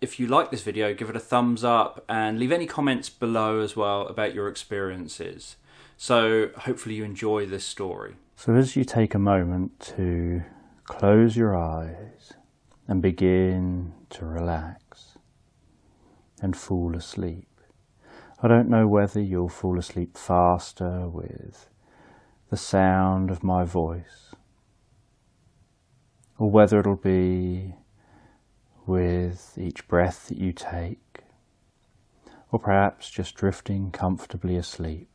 if you like this video, give it a thumbs up and leave any comments below as well about your experiences. So hopefully you enjoy this story. So as you take a moment to close your eyes and begin to relax and fall asleep. I don't know whether you'll fall asleep faster with the sound of my voice, or whether it'll be with each breath that you take, or perhaps just drifting comfortably asleep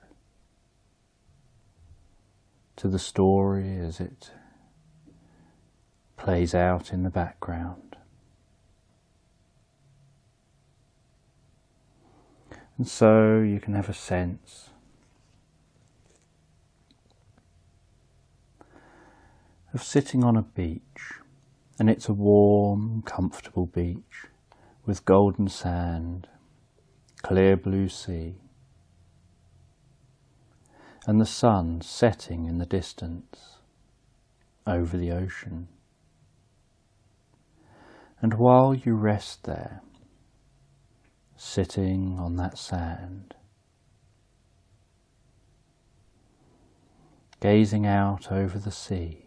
to the story as it plays out in the background. And so you can have a sense of sitting on a beach, and it's a warm, comfortable beach with golden sand, clear blue sea, and the sun setting in the distance over the ocean. And while you rest there, sitting on that sand, gazing out over the sea,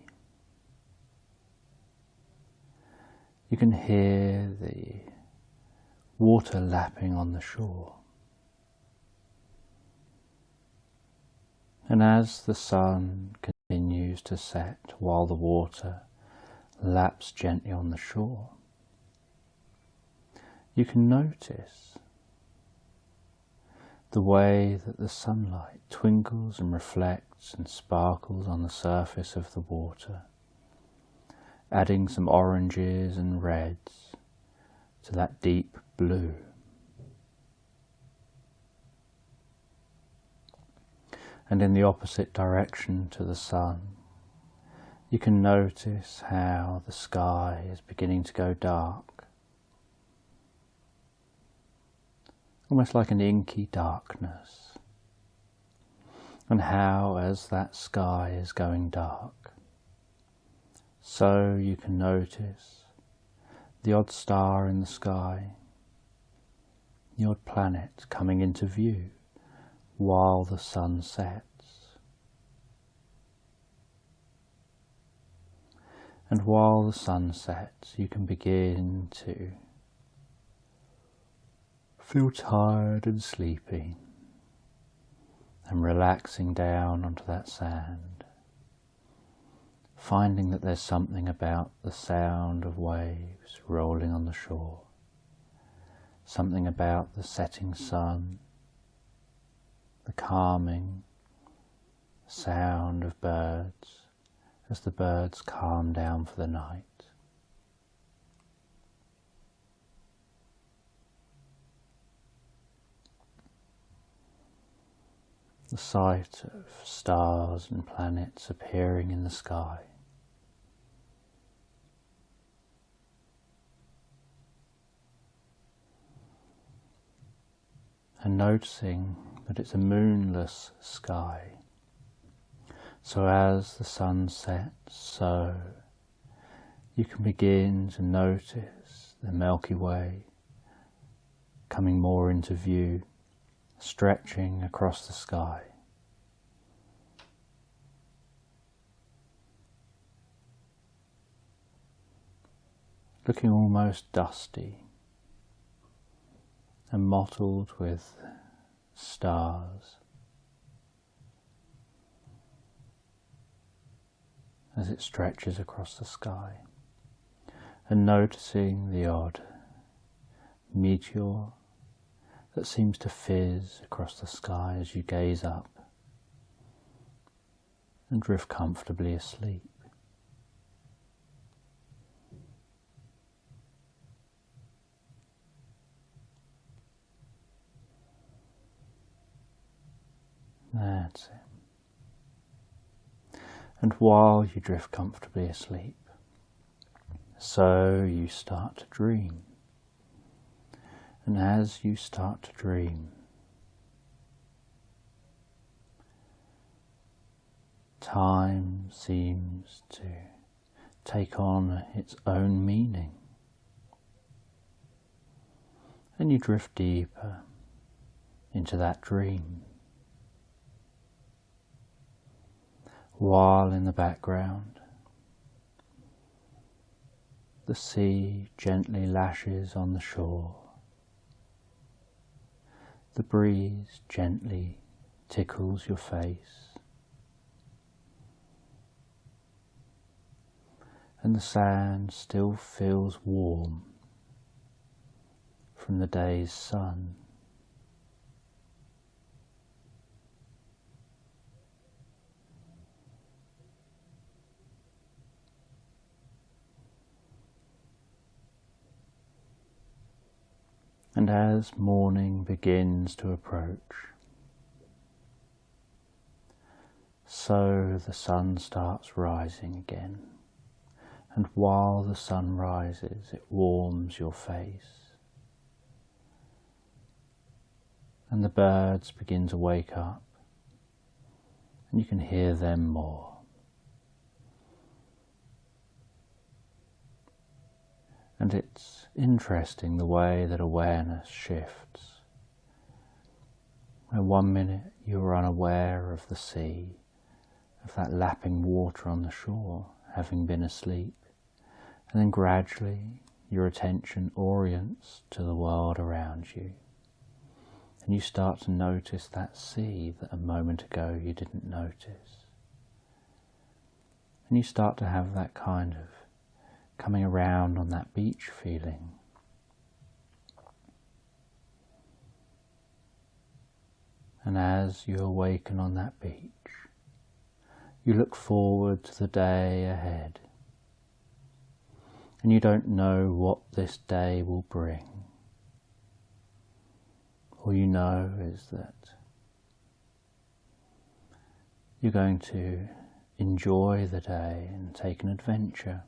you can hear the water lapping on the shore. And as the sun continues to set while the water laps gently on the shore, you can notice the way that the sunlight twinkles and reflects and sparkles on the surface of the water, adding some oranges and reds to that deep blue. And in the opposite direction to the sun, you can notice how the sky is beginning to go dark, almost like an inky darkness, and how as that sky is going dark, so you can notice the odd star in the sky, the odd planet coming into view while the sun sets. And while the sun sets, you can begin to feel tired and sleepy and relaxing down onto that sand, finding that there's something about the sound of waves rolling on the shore, something about the setting sun, the calming sound of birds as the birds calm down for the night. The sight of stars and planets appearing in the sky. And noticing that it's a moonless sky. So as the sun sets, so you can begin to notice the Milky Way coming more into view, stretching across the sky. Looking almost dusty and mottled with stars as it stretches across the sky, and noticing the odd meteor that seems to fizz across the sky as you gaze up and drift comfortably asleep. That's it. And while you drift comfortably asleep, so you start to dream. And as you start to dream, time seems to take on its own meaning. and you drift deeper into that dream, while in the background the sea gently lashes on the shore, the breeze gently tickles your face, and the sand still feels warm from the day's sun. And as morning begins to approach, so the sun starts rising again, and while the sun rises, it warms your face, and the birds begin to wake up, and you can hear them more. And it's interesting the way that awareness shifts. Where 1 minute you're unaware of the sea, of that lapping water on the shore, having been asleep, and then gradually your attention orients to the world around you, and you start to notice that sea that a moment ago you didn't notice. And you start to have that kind of coming around on that beach feeling. And as you awaken on that beach, you look forward to the day ahead, and you don't know what this day will bring. All you know is that you're going to enjoy the day and take an adventure.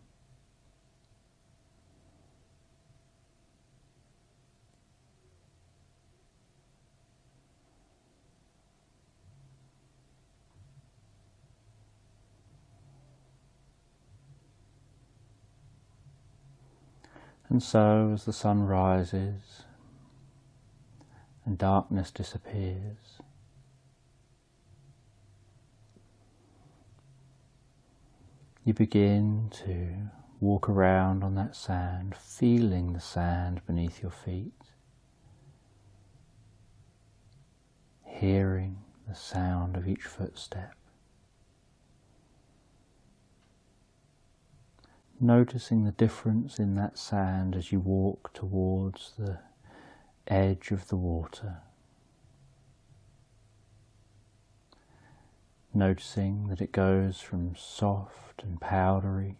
And so as the sun rises and darkness disappears, you begin to walk around on that sand, feeling the sand beneath your feet, hearing the sound of each footstep, noticing the difference in that sand as you walk towards the edge of the water, noticing that it goes from soft and powdery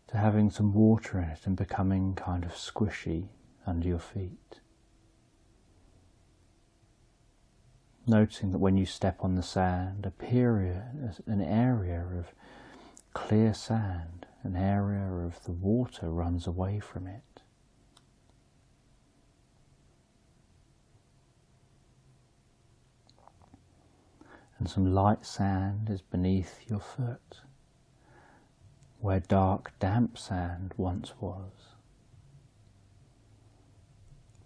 to having some water in it and becoming kind of squishy under your feet. Noticing that when you step on the sand, an area of clear sand, an area of the water runs away from it. And some light sand is beneath your foot, where dark, damp sand once was.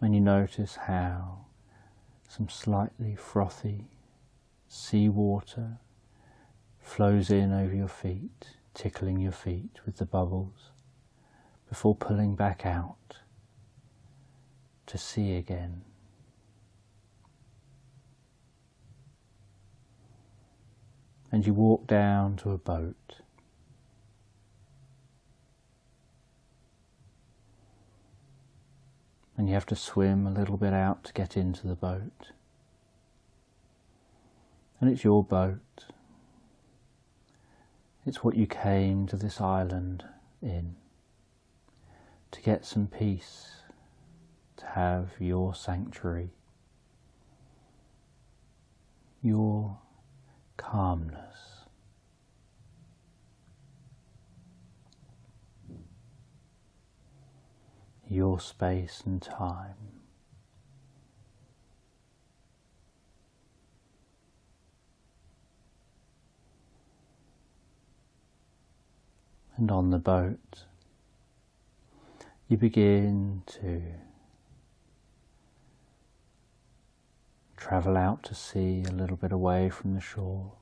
And you notice how some slightly frothy seawater flows in over your feet, tickling your feet with the bubbles, before pulling back out to sea again. And you walk down to a boat. And you have to swim a little bit out to get into the boat. And it's your boat. It's what you came to this island in, to get some peace, to have your sanctuary, your calmness. Your space and time. And on the boat, you begin to travel out to sea a little bit away from the shore,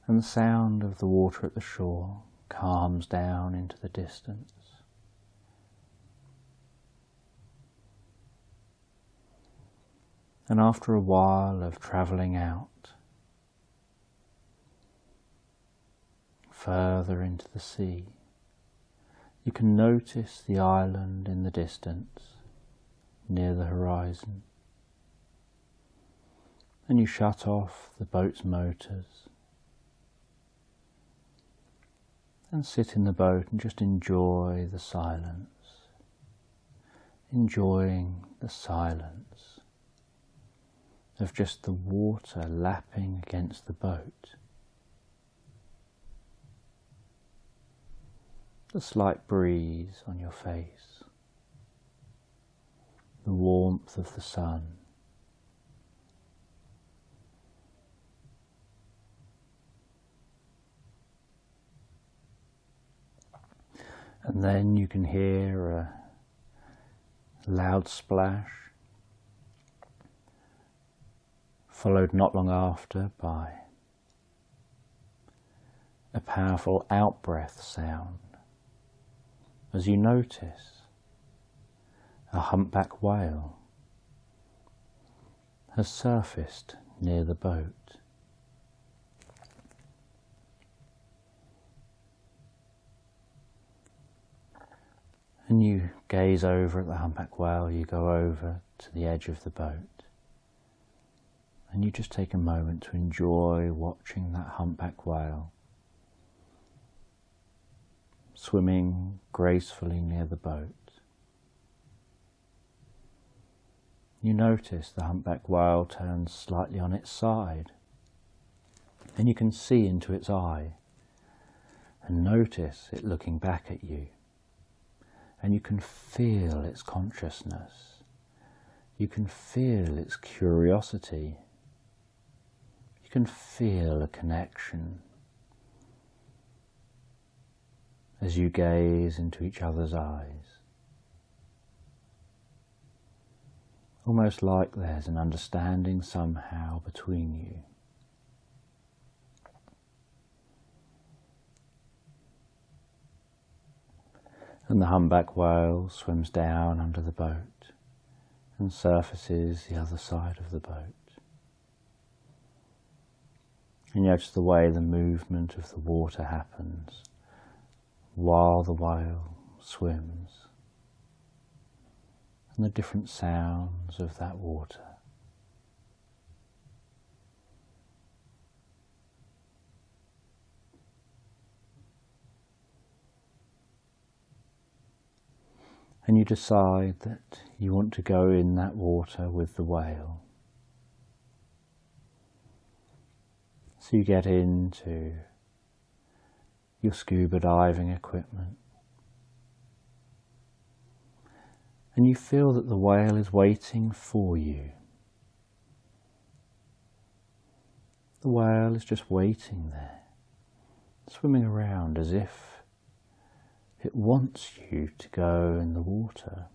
and the sound of the water at the shore calms down into the distance. And after a while of travelling out further into the sea, you can notice the island in the distance near the horizon, and you shut off the boat's motors and sit in the boat and just enjoy the silence, enjoying the silence of just the water lapping against the boat, the slight breeze on your face, the warmth of the sun. And then you can hear a loud splash, followed not long after by a powerful out-breath sound, as you notice a humpback whale has surfaced near the boat. And you gaze over at the humpback whale, you go over to the edge of the boat, and you just take a moment to enjoy watching that humpback whale swimming gracefully near the boat. You notice the humpback whale turns slightly on its side, and you can see into its eye and notice it looking back at you. And you can feel its consciousness. You can feel its curiosity. You can feel a connection as you gaze into each other's eyes. Almost like there's an understanding somehow between you. And the humpback whale swims down under the boat and surfaces the other side of the boat. And you notice the way the movement of the water happens while the whale swims, and the different sounds of that water. And you decide that you want to go in that water with the whale. So you get into your scuba diving equipment, and you feel that the whale is waiting for you. The whale is just waiting there, swimming around as if it wants you to go in the water.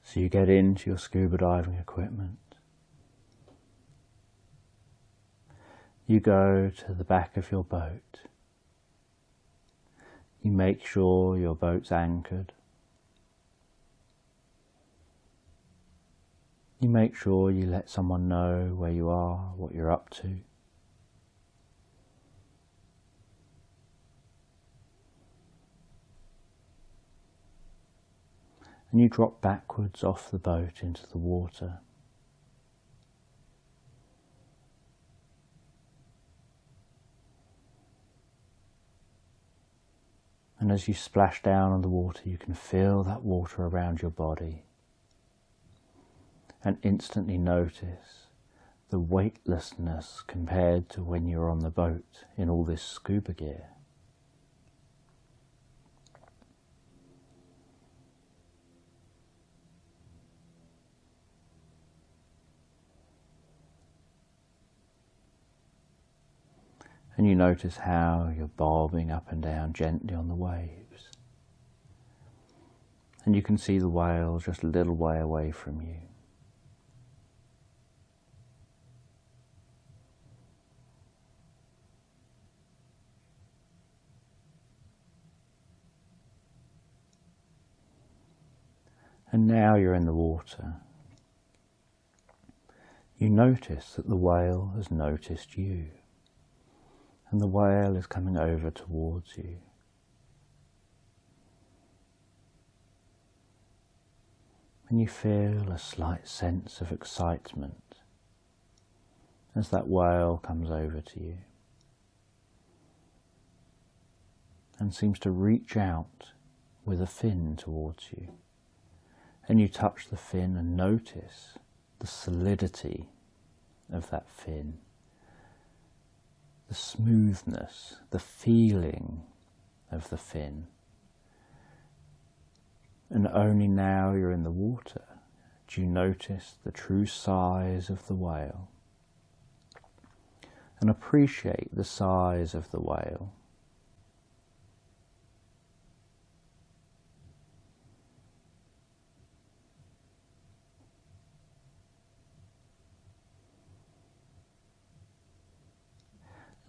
So you get into your scuba diving equipment. You go to the back of your boat. You make sure your boat's anchored. You make sure you let someone know where you are, what you're up to. And you drop backwards off the boat into the water. And as you splash down on the water, you can feel that water around your body, and instantly notice the weightlessness compared to when you're on the boat in all this scuba gear. And you notice how you're bobbing up and down gently on the waves. And you can see the whale just a little way away from you. And now you're in the water. You notice that the whale has noticed you, and the whale is coming over towards you. And you feel a slight sense of excitement as that whale comes over to you and seems to reach out with a fin towards you. And you touch the fin and notice the solidity of that fin, the smoothness, the feeling of the fin. And only now you're in the water do you notice the true size of the whale and appreciate the size of the whale.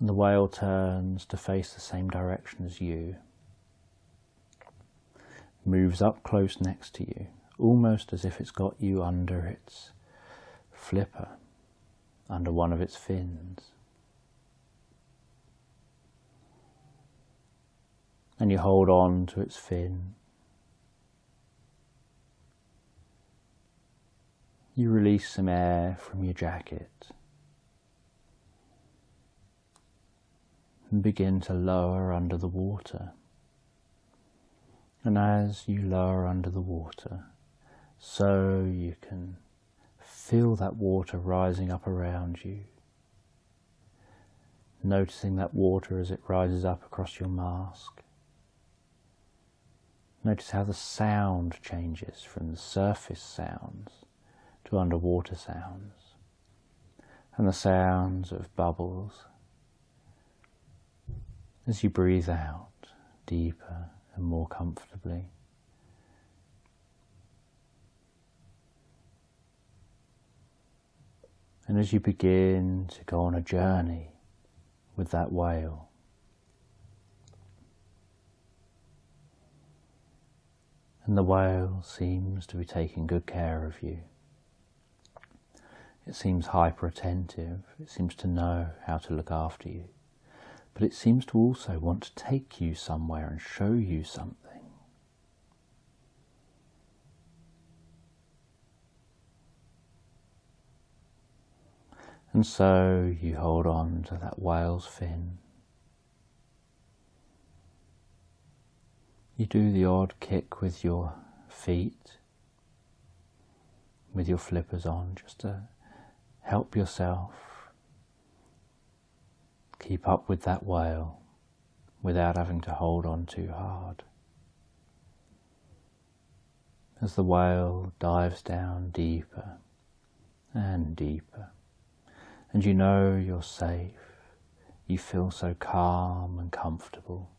And the whale turns to face the same direction as you, moves up close next to you, almost as if it's got you under its flipper, under one of its fins. And you hold on to its fin. You release some air from your jacket and begin to lower under the water. And as you lower under the water, so you can feel that water rising up around you, noticing that water as it rises up across your mask. Notice how the sound changes from the surface sounds to underwater sounds, and the sounds of bubbles as you breathe out deeper and more comfortably. And as you begin to go on a journey with that whale, and the whale seems to be taking good care of you. It seems hyper attentive, it seems to know how to look after you. But it seems to also want to take you somewhere and show you something. And so you hold on to that whale's fin. You do the odd kick with your feet, with your flippers on, just to help yourself keep up with that whale without having to hold on too hard. As the whale dives down deeper and deeper, and you know you're safe, you feel so calm and comfortable.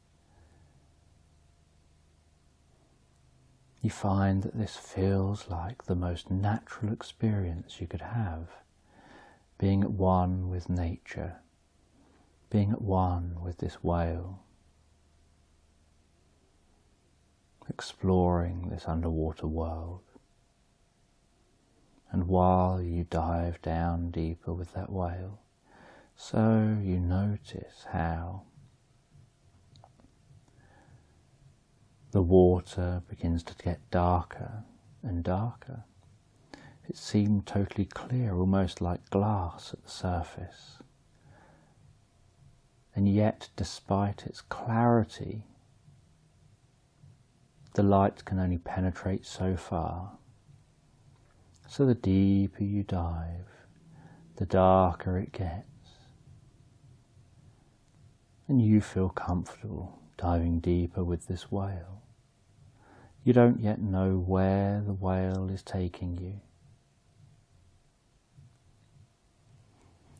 You find that this feels like the most natural experience you could have, being at one with nature, being at one with this whale, exploring this underwater world. And while you dive down deeper with that whale, so you notice how the water begins to get darker and darker. It seemed totally clear, almost like glass at the surface. And yet, despite its clarity, the light can only penetrate so far. So the deeper you dive, the darker it gets. And you feel comfortable diving deeper with this whale. You don't yet know where the whale is taking you.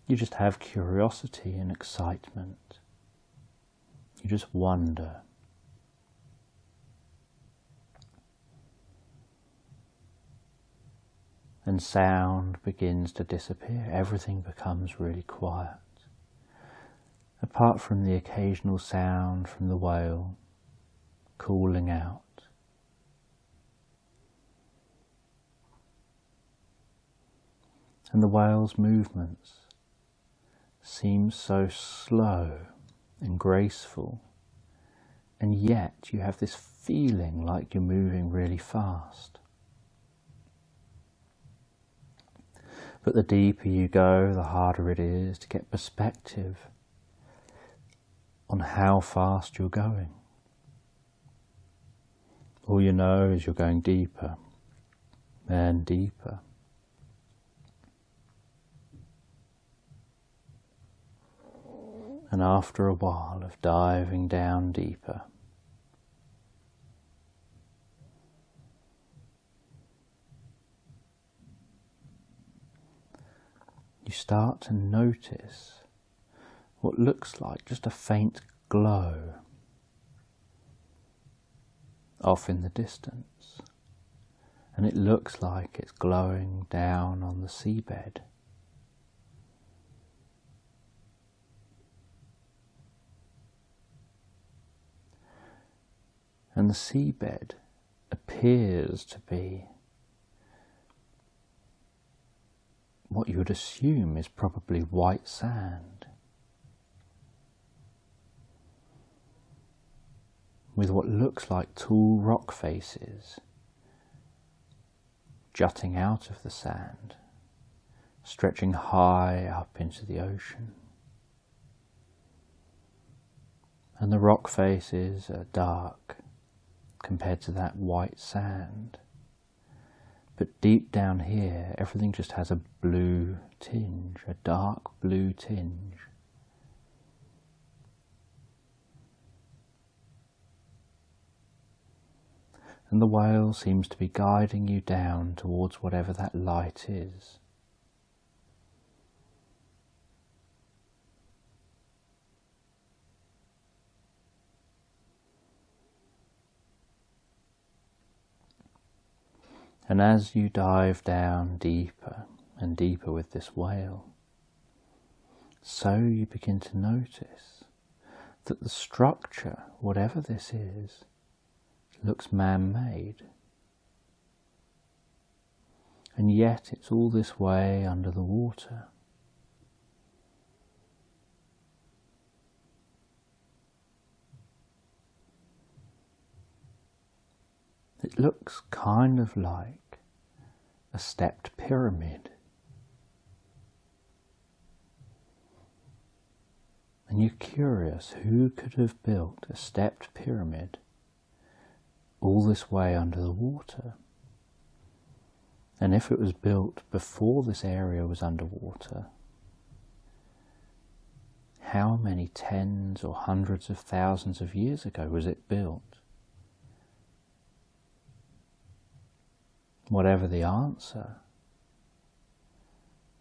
You just have curiosity and excitement You just wonder. And sound begins to disappear. Everything becomes really quiet. Apart from the occasional sound from the whale calling out. And the whale's movements seem so slow and graceful, and yet you have this feeling like you're moving really fast. But the deeper you go, the harder it is to get perspective on how fast you're going. All you know is you're going deeper and deeper. And after a while of diving down deeper, you start to notice what looks like just a faint glow off in the distance. And it looks like it's glowing down on the seabed. And the seabed appears to be what you would assume is probably white sand, with what looks like tall rock faces jutting out of the sand, stretching high up into the ocean. And the rock faces are dark compared to that white sand. But deep down here, everything just has a blue tinge, a dark blue tinge. And the whale seems to be guiding you down towards whatever that light is. And as you dive down deeper and deeper with this whale, so you begin to notice that the structure, whatever this is, looks man-made. And yet it's all this way under the water. It looks kind of like a stepped pyramid. And you're curious, who could have built a stepped pyramid all this way under the water? And if it was built before this area was underwater, how many tens or hundreds of thousands of years ago was it built? Whatever the answer,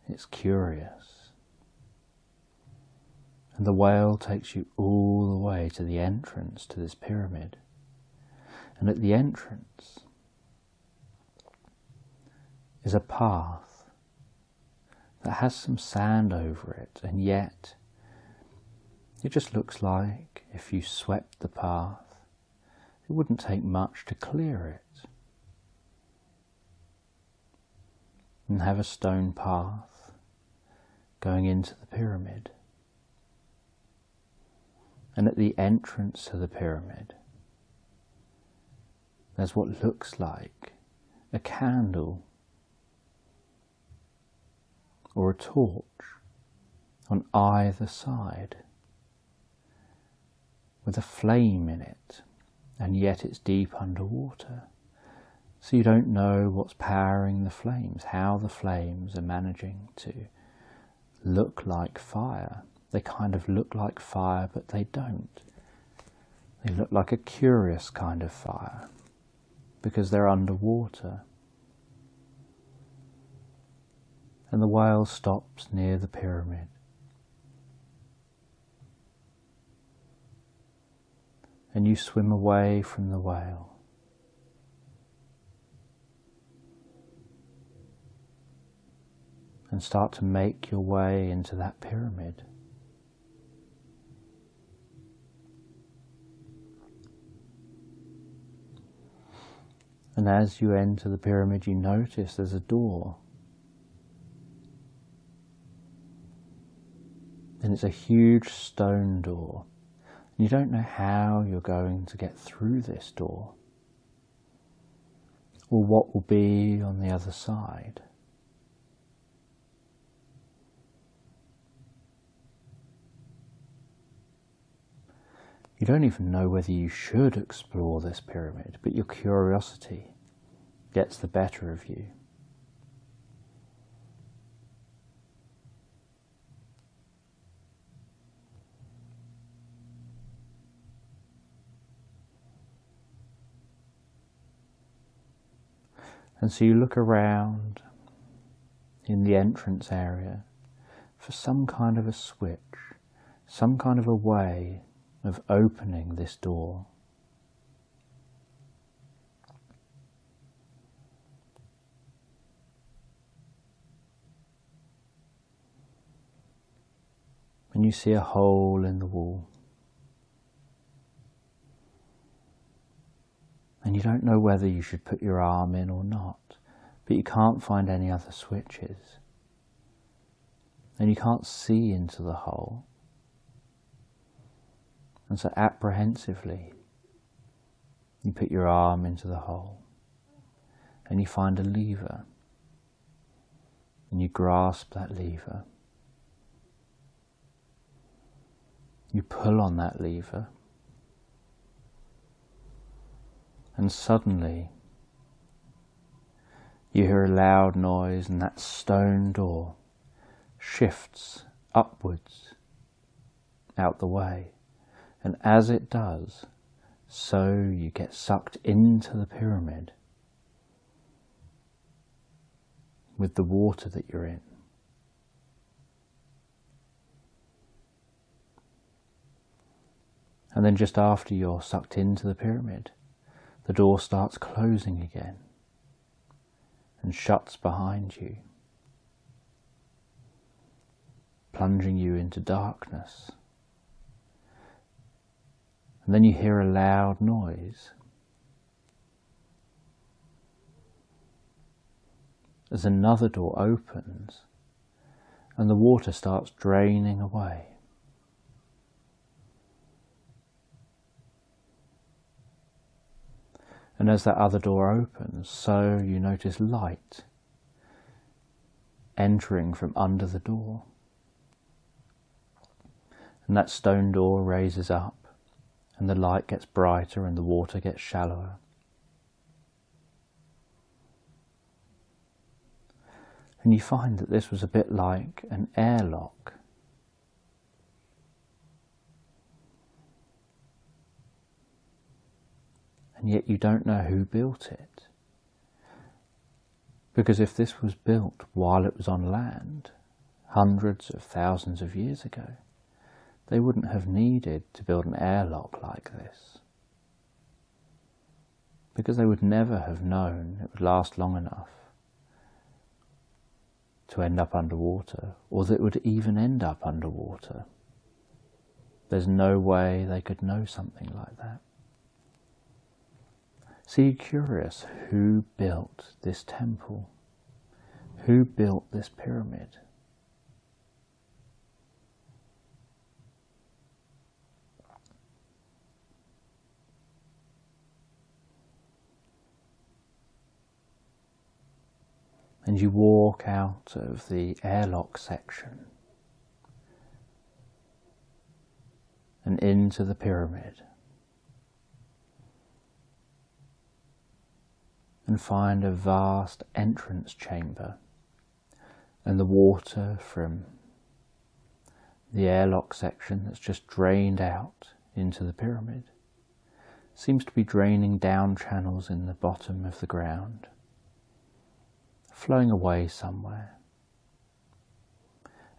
it's curious. And the whale takes you all the way to the entrance to this pyramid. And at the entrance is a path that has some sand over it, and yet it just looks like if you swept the path, it wouldn't take much to clear it. And have a stone path going into the pyramid. And at the entrance to the pyramid, there's what looks like a candle or a torch on either side, with a flame in it, and yet it's deep underwater. So you don't know what's powering the flames, how the flames are managing to look like fire. They kind of look like fire, but they don't. They look like a curious kind of fire, because they're underwater. And the whale stops near the pyramid. and you swim away from the whale. And start to make your way into that pyramid. And as you enter the pyramid, you notice there's a door. And it's a huge stone door. And you don't know how you're going to get through this door, or what will be on the other side. You don't even know whether you should explore this pyramid, but your curiosity gets the better of you. And so you look around in the entrance area for some kind of a switch, some kind of a way of opening this door. And you see a hole in the wall. And you don't know whether you should put your arm in or not, but you can't find any other switches. And you can't see into the hole. And so apprehensively, you put your arm into the hole and you find a lever and you grasp that lever. You pull on that lever and suddenly you hear a loud noise and that stone door shifts upwards out the way. And as it does, so you get sucked into the pyramid with the water that you're in. And then just after you're sucked into the pyramid, the door starts closing again and shuts behind you, plunging you into darkness. And then you hear a loud noise as another door opens and the water starts draining away. And as that other door opens, so you notice light entering from under the door. And that stone door raises up, and the light gets brighter and the water gets shallower. And you find that this was a bit like an airlock. And yet you don't know who built it. Because if this was built while it was on land, hundreds of thousands of years ago, they wouldn't have needed to build an airlock like this. Because they would never have known it would last long enough to end up underwater, or that it would even end up underwater. There's no way they could know something like that. So you're curious, who built this temple? Who built this pyramid? And you walk out of the airlock section and into the pyramid and find a vast entrance chamber, and the water from the airlock section that's just drained out into the pyramid seems to be draining down channels in the bottom of the ground, flowing away somewhere.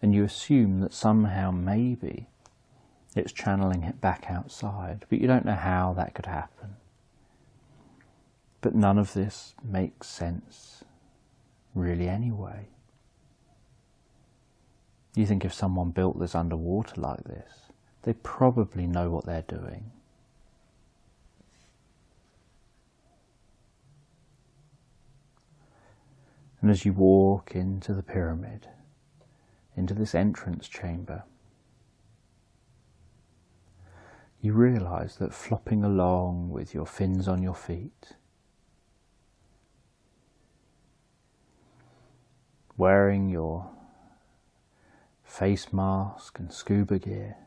And you assume that somehow maybe It's channeling it back outside, but you don't know how that could happen. But none of this makes sense really anyway. You think if someone built this underwater like this, they probably know what they're doing. And as you walk into the pyramid, into this entrance chamber, you realise that flopping along with your fins on your feet, wearing your face mask and scuba gear,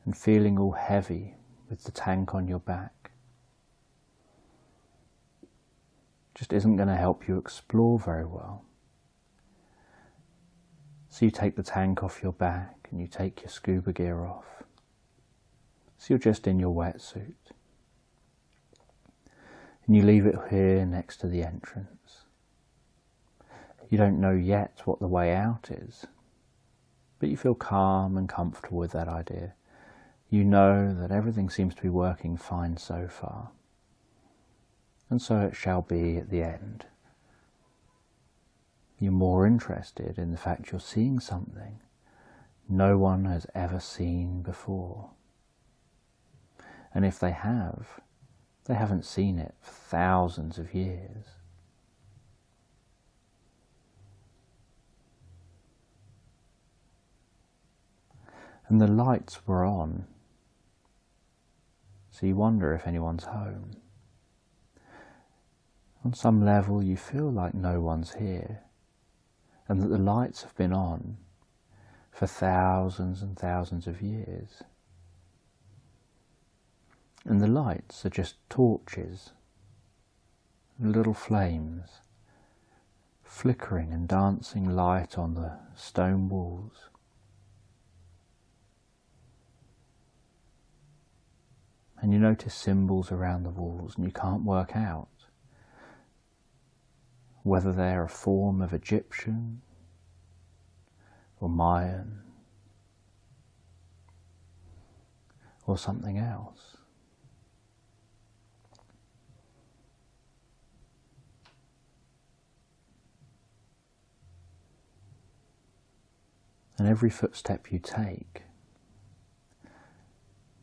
and feeling all heavy with the tank on your back, just isn't going to help you explore very well. So you take the tank off your back and you take your scuba gear off. So you're just in your wetsuit. And you leave it here next to the entrance. You don't know yet what the way out is, but you feel calm and comfortable with that idea. You know that everything seems to be working fine so far, and so it shall be at the end. You're more interested in the fact you're seeing something no one has ever seen before. And if they haven't seen it for thousands of years. And the lights were on, so you wonder if anyone's home. On some level you feel like no one's here, and that the lights have been on for thousands and thousands of years. And the lights are just torches, little flames, flickering and dancing light on the stone walls. And you notice symbols around the walls, and you can't work out whether they're a form of Egyptian or Mayan or something else. And every footstep you take,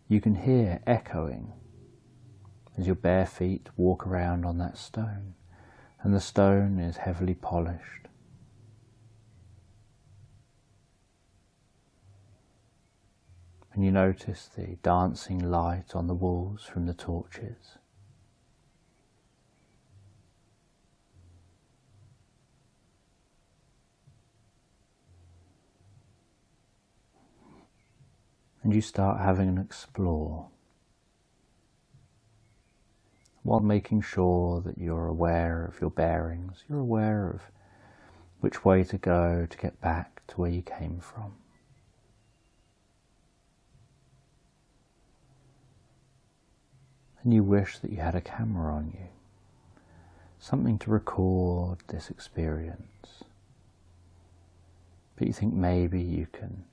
you can hear echoing as your bare feet walk around on that stone, and the stone is heavily polished. And you notice the dancing light on the walls from the torches. And you start having an explore, while making sure that you're aware of your bearings, you're aware of which way to go to get back to where you came from. And you wish that you had a camera on you, something to record this experience. But you think maybe you can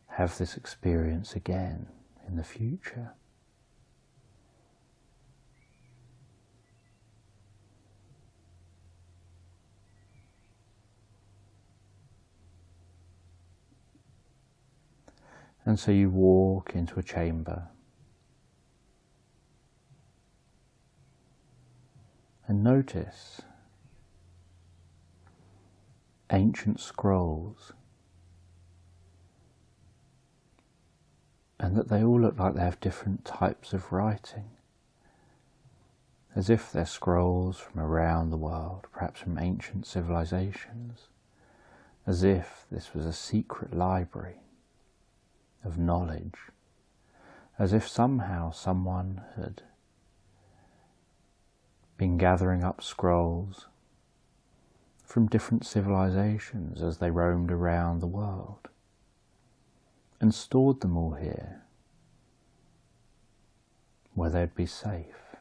have this experience again in the future. And so you walk into a chamber and notice ancient scrolls, and that they all look like they have different types of writing, as if they're scrolls from around the world, perhaps from ancient civilizations, as if this was a secret library of knowledge, as if somehow someone had been gathering up scrolls from different civilizations as they roamed around the world, and stored them all here, where they'd be safe.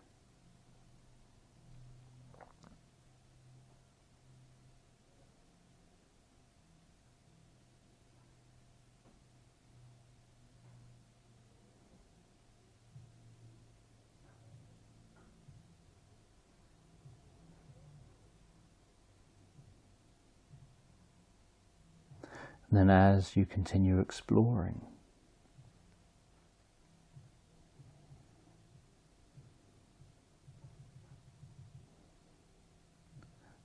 And then as you continue exploring,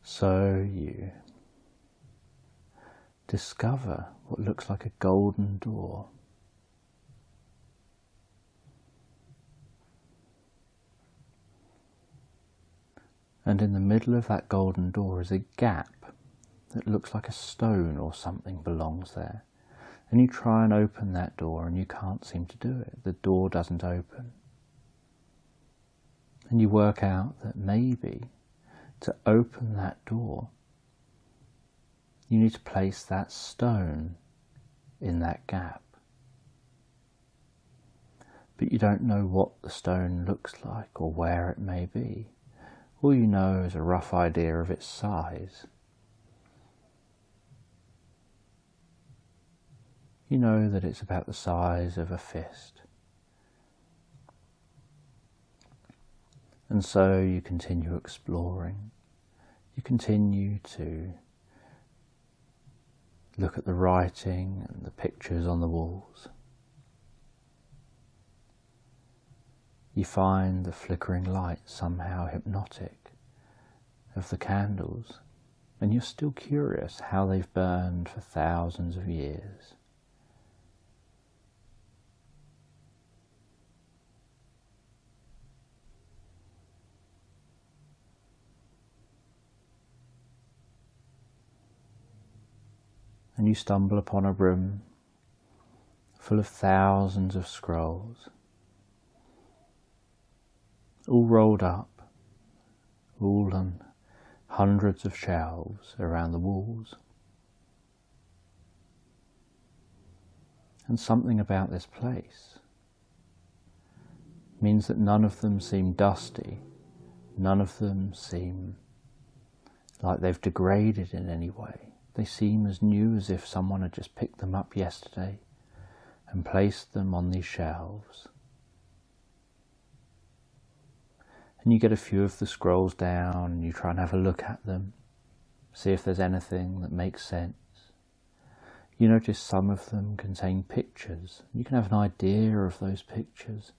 so you discover what looks like a golden door. And in the middle of that golden door is a gap that looks like a stone or something belongs there. And you try and open that door and you can't seem to do it. The door doesn't open. And you work out that maybe to open that door, you need to place that stone in that gap. But you don't know what the stone looks like or where it may be. All you know is a rough idea of its size. You know that it's about the size of a fist. And so you continue exploring. You continue to look at the writing and the pictures on the walls. You find the flickering light somehow hypnotic of the candles, and you're still curious how they've burned for thousands of years. And you stumble upon a room full of thousands of scrolls, all rolled up, all on hundreds of shelves around the walls. And something about this place means that none of them seem dusty, none of them seem like they've degraded in any way. They seem as new as if someone had just picked them up yesterday and placed them on these shelves. And you get a few of the scrolls down and you try and have a look at them, see if there's anything that makes sense. You notice some of them contain pictures. You can have an idea of those pictures,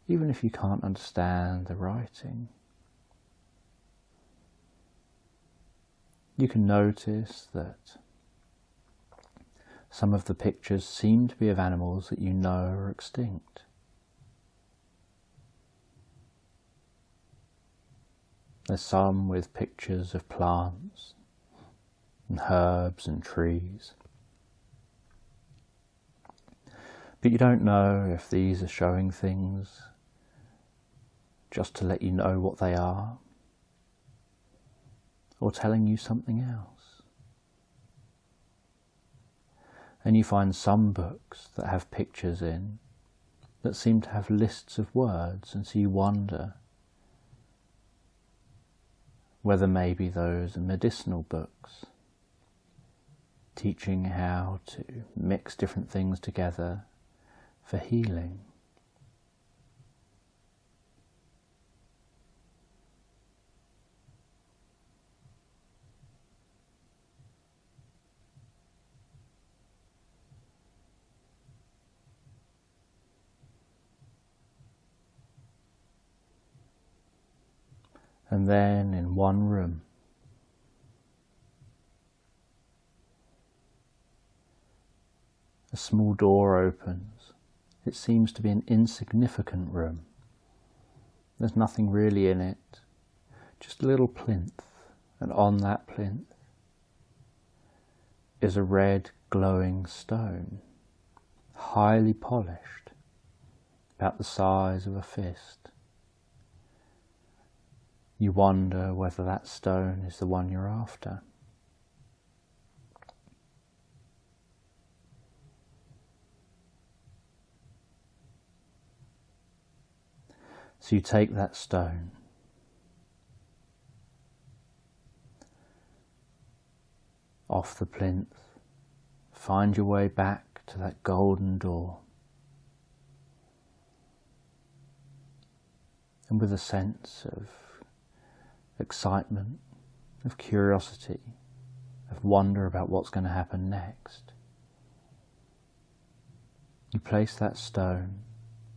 even if you can't understand the writing. You can notice that some of the pictures seem to be of animals that you know are extinct. There's some with pictures of plants and herbs and trees. But you don't know if these are showing things just to let you know what they are, or telling you something else. And you find some books that have pictures in that seem to have lists of words, and so you wonder whether maybe those are medicinal books, teaching how to mix different things together for healing. And then in one room, a small door opens. It seems to be an insignificant room. There's nothing really in it, just a little plinth, and on that plinth is a red glowing stone, highly polished, about the size of a fist. You wonder whether that stone is the one you're after. So you take that stone, off the plinth, find your way back to that golden door, and with a sense of excitement, of curiosity, of wonder about what's going to happen next, You place that stone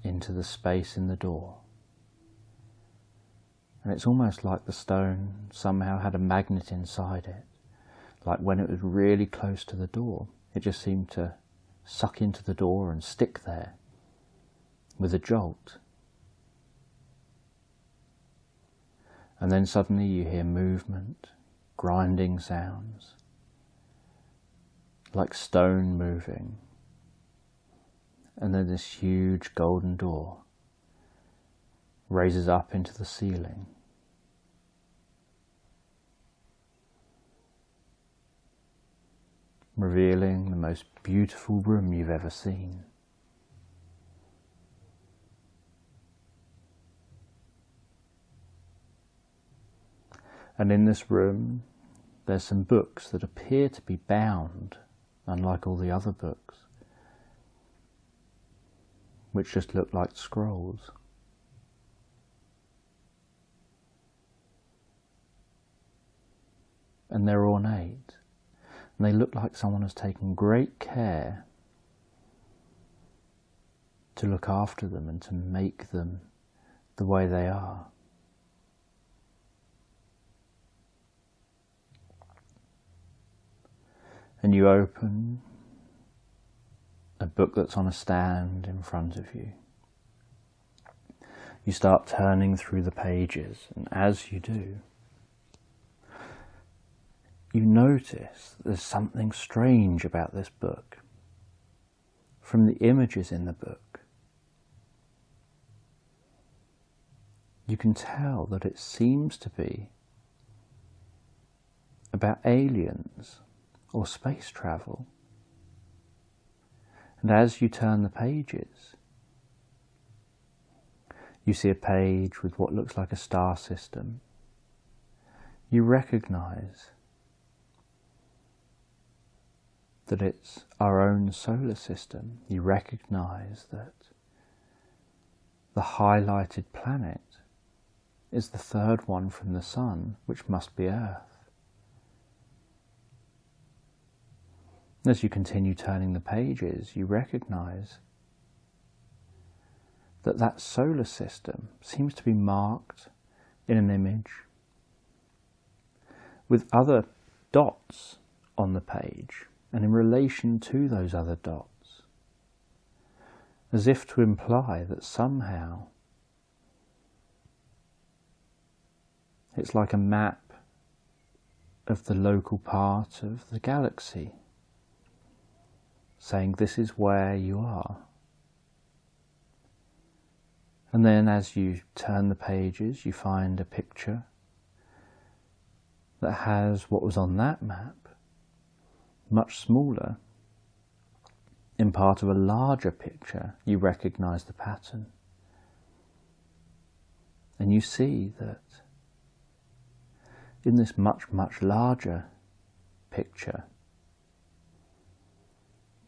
into the space in the door. And it's almost like the stone somehow had a magnet inside it. Like when it was really close to the door, it just seemed to suck into the door and stick there with a jolt. And then suddenly you hear movement, grinding sounds, like stone moving. And then this huge golden door raises up into the ceiling. Revealing the most beautiful room you've ever seen. And in this room, there's some books that appear to be bound, unlike all the other books, which just look like scrolls. And they're ornate. And they look like someone has taken great care to look after them and to make them the way they are. And you open a book that's on a stand in front of you. You start turning through the pages, and as you do, you notice there's something strange about this book. From the images in the book, you can tell that it seems to be about aliens or space travel. And as you turn the pages, you see a page with what looks like a star system. You recognize that it's our own solar system. You recognize that the highlighted planet is the third one from the sun, which must be Earth. As you continue turning the pages, you recognize that that solar system seems to be marked in an image with other dots on the page and in relation to those other dots, as if to imply that somehow it's like a map of the local part of the galaxy, saying this is where you are. And then as you turn the pages, you find a picture that has what was on that map, much smaller. In part of a larger picture, you recognize the pattern. And you see that in this much, much larger picture,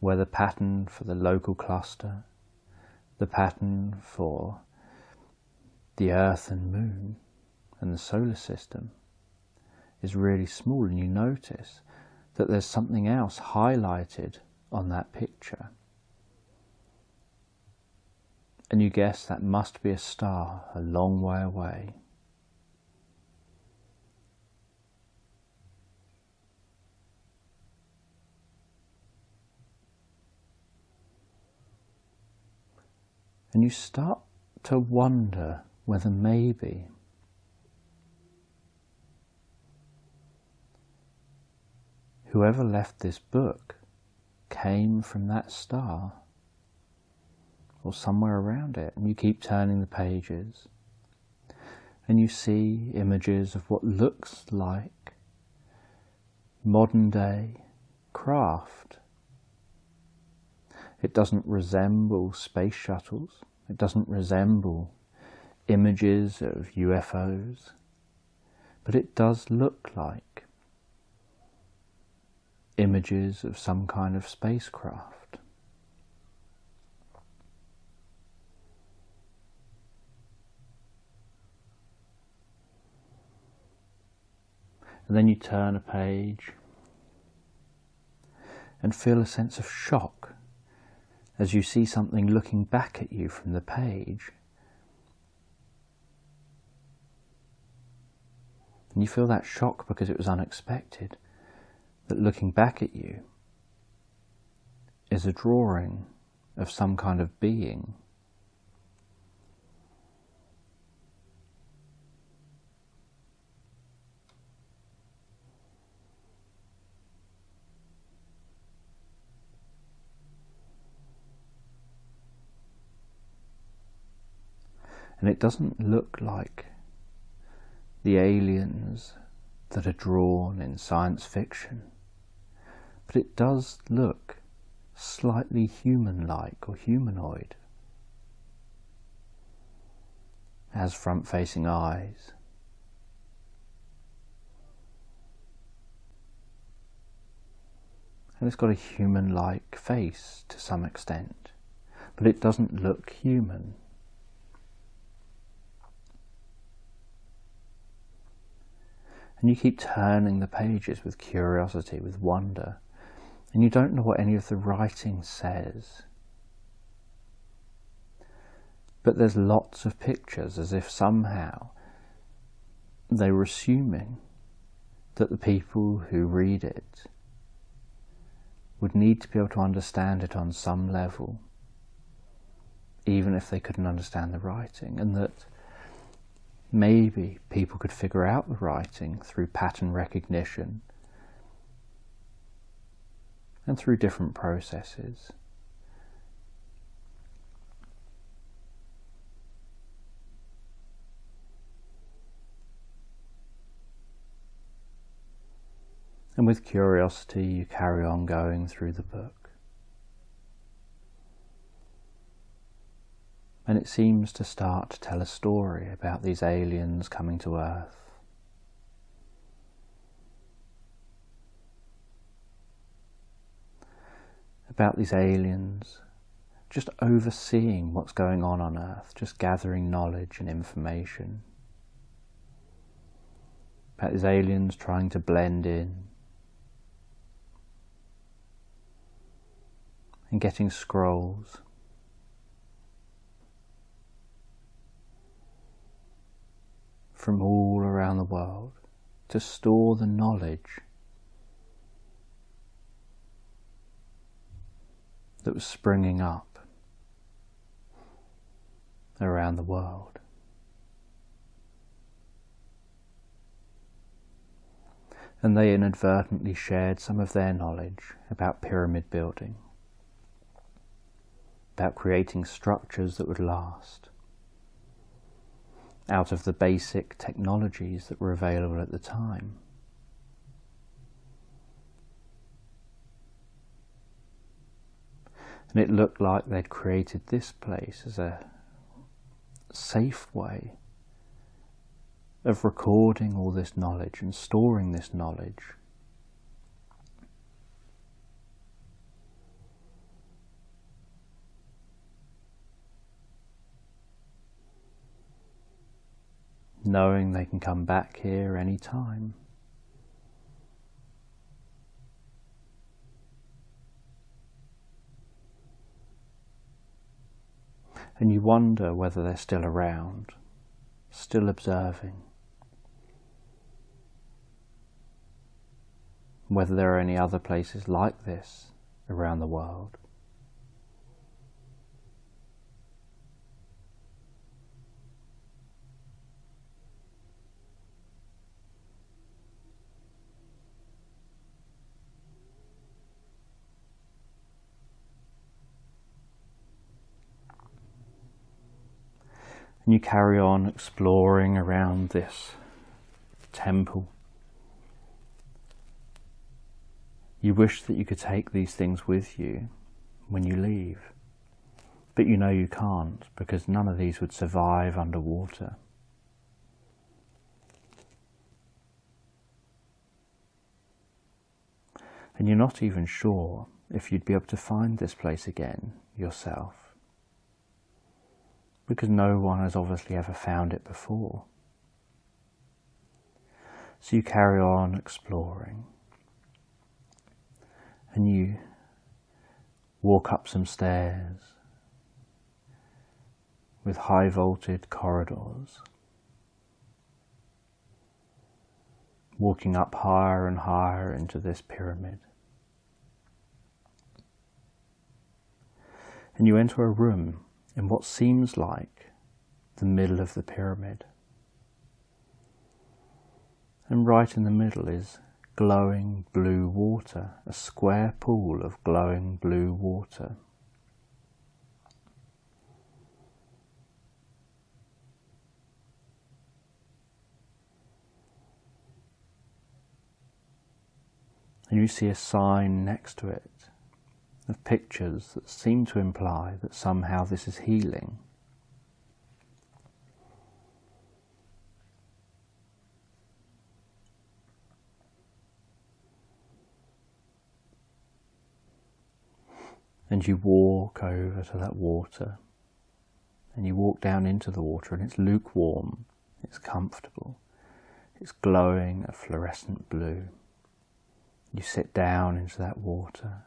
where the pattern for the local cluster, the pattern for the Earth and Moon and the solar system is really small, and you notice that there's something else highlighted on that picture. And you guess that must be a star a long way away. And you start to wonder whether maybe whoever left this book came from that star or somewhere around it. And you keep turning the pages and you see images of what looks like modern day craft. It doesn't resemble space shuttles. It doesn't resemble images of UFOs. But it does look like images of some kind of spacecraft. And then you turn a page and feel a sense of shock as you see something looking back at you from the page. And you feel that shock because it was unexpected, that looking back at you is a drawing of some kind of being. And it doesn't look like the aliens that are drawn in science fiction, but it does look slightly human-like or humanoid. It has front-facing eyes. And it's got a human-like face to some extent, but it doesn't look human. And you keep turning the pages with curiosity, with wonder, and you don't know what any of the writing says. But there's lots of pictures, as if somehow they were assuming that the people who read it would need to be able to understand it on some level, even if they couldn't understand the writing, and that maybe people could figure out the writing through pattern recognition and through different processes. And with curiosity, you carry on going through the book. And it seems to start to tell a story about these aliens coming to Earth. About these aliens just overseeing what's going on Earth, just gathering knowledge and information. About these aliens trying to blend in and getting scrolls. From all around the world to store the knowledge that was springing up around the world. And they inadvertently shared some of their knowledge about pyramid building, about creating structures that would last, out of the basic technologies that were available at the time. And it looked like they'd created this place as a safe way of recording all this knowledge and storing this knowledge. Knowing they can come back here any time. And you wonder whether they're still around, still observing, whether there are any other places like this around the world. And you carry on exploring around this temple. You wish that you could take these things with you when you leave, but you know you can't, because none of these would survive underwater. And you're not even sure if you'd be able to find this place again yourself, because no one has obviously ever found it before. So you carry on exploring, and you walk up some stairs with high vaulted corridors, walking up higher and higher into this pyramid. And you enter a room in what seems like the middle of the pyramid. And right in the middle is glowing blue water, a square pool of glowing blue water. And you see a sign next to it of pictures that seem to imply that somehow this is healing. And you walk over to that water, and you walk down into the water, and it's lukewarm, it's comfortable, it's glowing a fluorescent blue. You sit down into that water.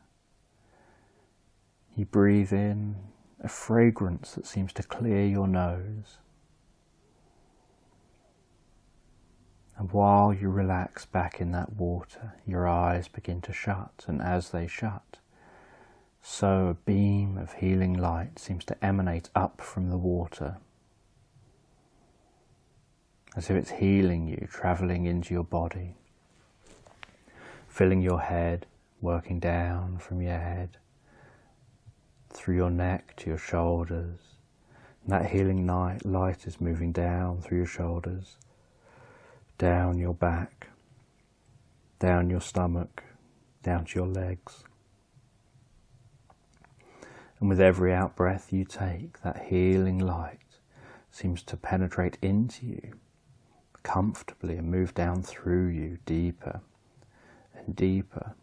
You breathe in a fragrance that seems to clear your nose. And while you relax back in that water, your eyes begin to shut, and as they shut, so a beam of healing light seems to emanate up from the water, as if it's healing you, travelling into your body, filling your head, working down from your head, through your neck to your shoulders. And that healing light is moving down through your shoulders, down your back, down your stomach, down to your legs. And with every out-breath you take, that healing light seems to penetrate into you comfortably and move down through you deeper and deeper,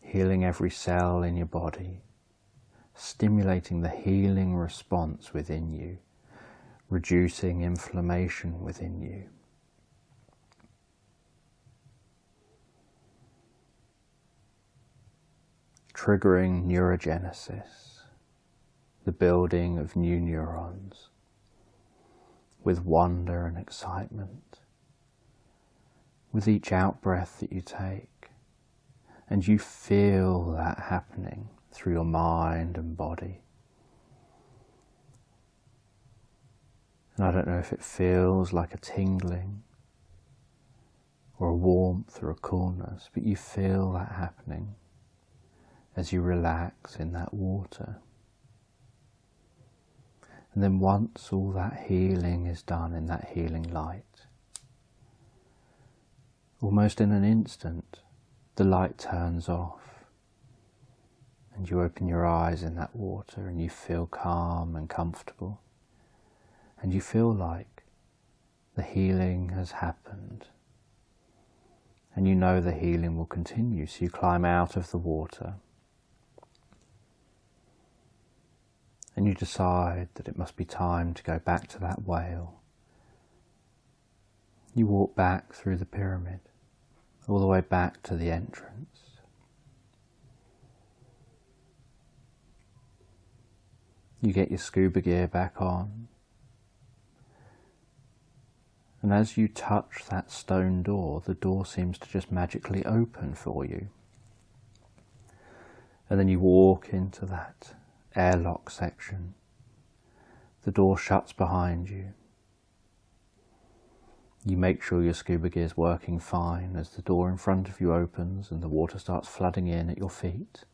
healing every cell in your body, stimulating the healing response within you, reducing inflammation within you. Triggering neurogenesis, the building of new neurons, with wonder and excitement, with each out-breath that you take, and you feel that happening through your mind and body. And I don't know if it feels like a tingling or a warmth or a coolness, but you feel that happening as you relax in that water. And then once all that healing is done in that healing light, almost in an instant, the light turns off and you open your eyes in that water and you feel calm and comfortable, and you feel like the healing has happened, and you know the healing will continue. So you climb out of the water and you decide that it must be time to go back to that whale. You walk back through the pyramid, all the way back to the entrance. You get your scuba gear back on, and as you touch that stone door, the door seems to just magically open for you. And then you walk into that airlock section. The door shuts behind you. You make sure your scuba gear is working fine as the door in front of you opens and the water starts flooding in at your feet,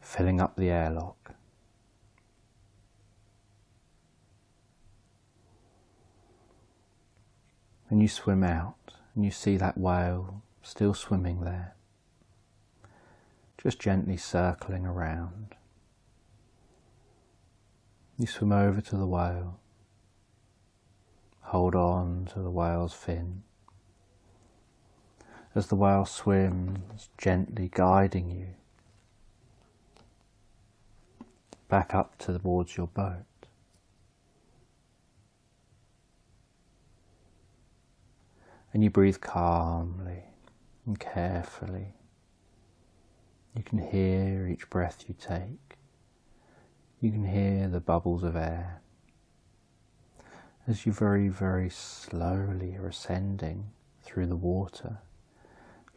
filling up the airlock. And you swim out and you see that whale still swimming there, just gently circling around. You swim over to the whale, hold on to the whale's fin, as the whale swims, gently guiding you back up towards your boat. And you breathe calmly and carefully You can hear each breath you take. You can hear the bubbles of air as you very, very slowly are ascending through the water,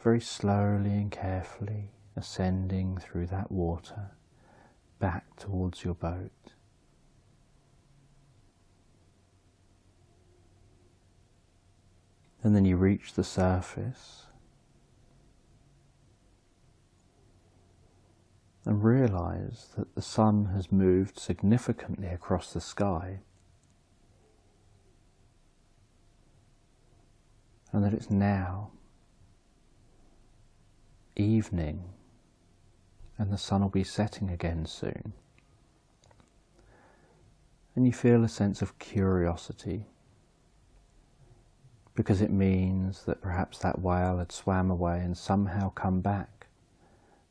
very slowly and carefully ascending through that water back towards your boat. And then you reach the surface and realize that the sun has moved significantly across the sky, and that it's now evening and the sun will be setting again soon. And you feel a sense of curiosity, because it means that perhaps that whale had swam away and somehow come back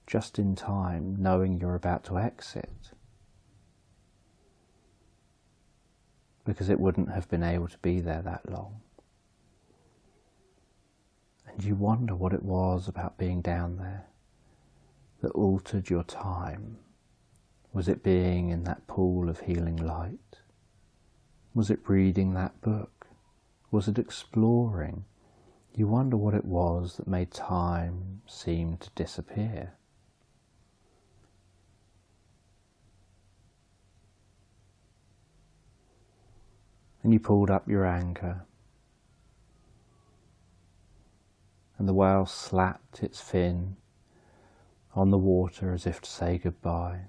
just in time, knowing you're about to exit, because it wouldn't have been able to be there that long. And you wonder what it was about being down there that altered your time. Was it being in that pool of healing light? Was it reading that book? Was it exploring? You wonder what it was that made time seem to disappear. And you pulled up your anchor, and the whale slapped its fin on the water as if to say goodbye.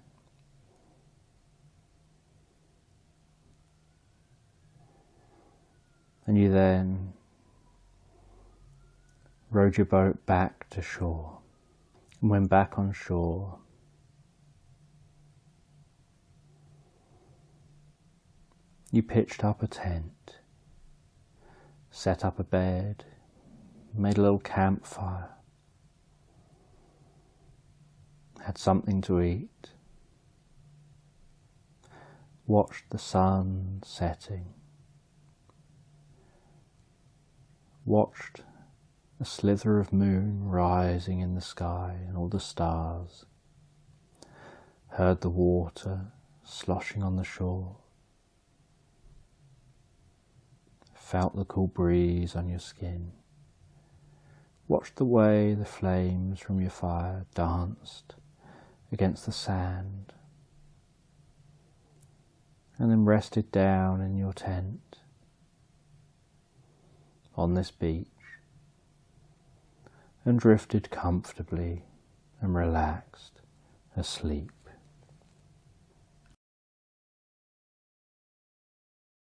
And you then rowed your boat back to shore. And when back on shore, you pitched up a tent, set up a bed, made a little campfire, had something to eat, watched the sun setting, watched a slither of moon rising in the sky and all the stars, heard the water sloshing on the shore, felt the cool breeze on your skin, watched the way the flames from your fire danced against the sand, and then rested down in your tent on this beach and drifted comfortably and relaxed asleep.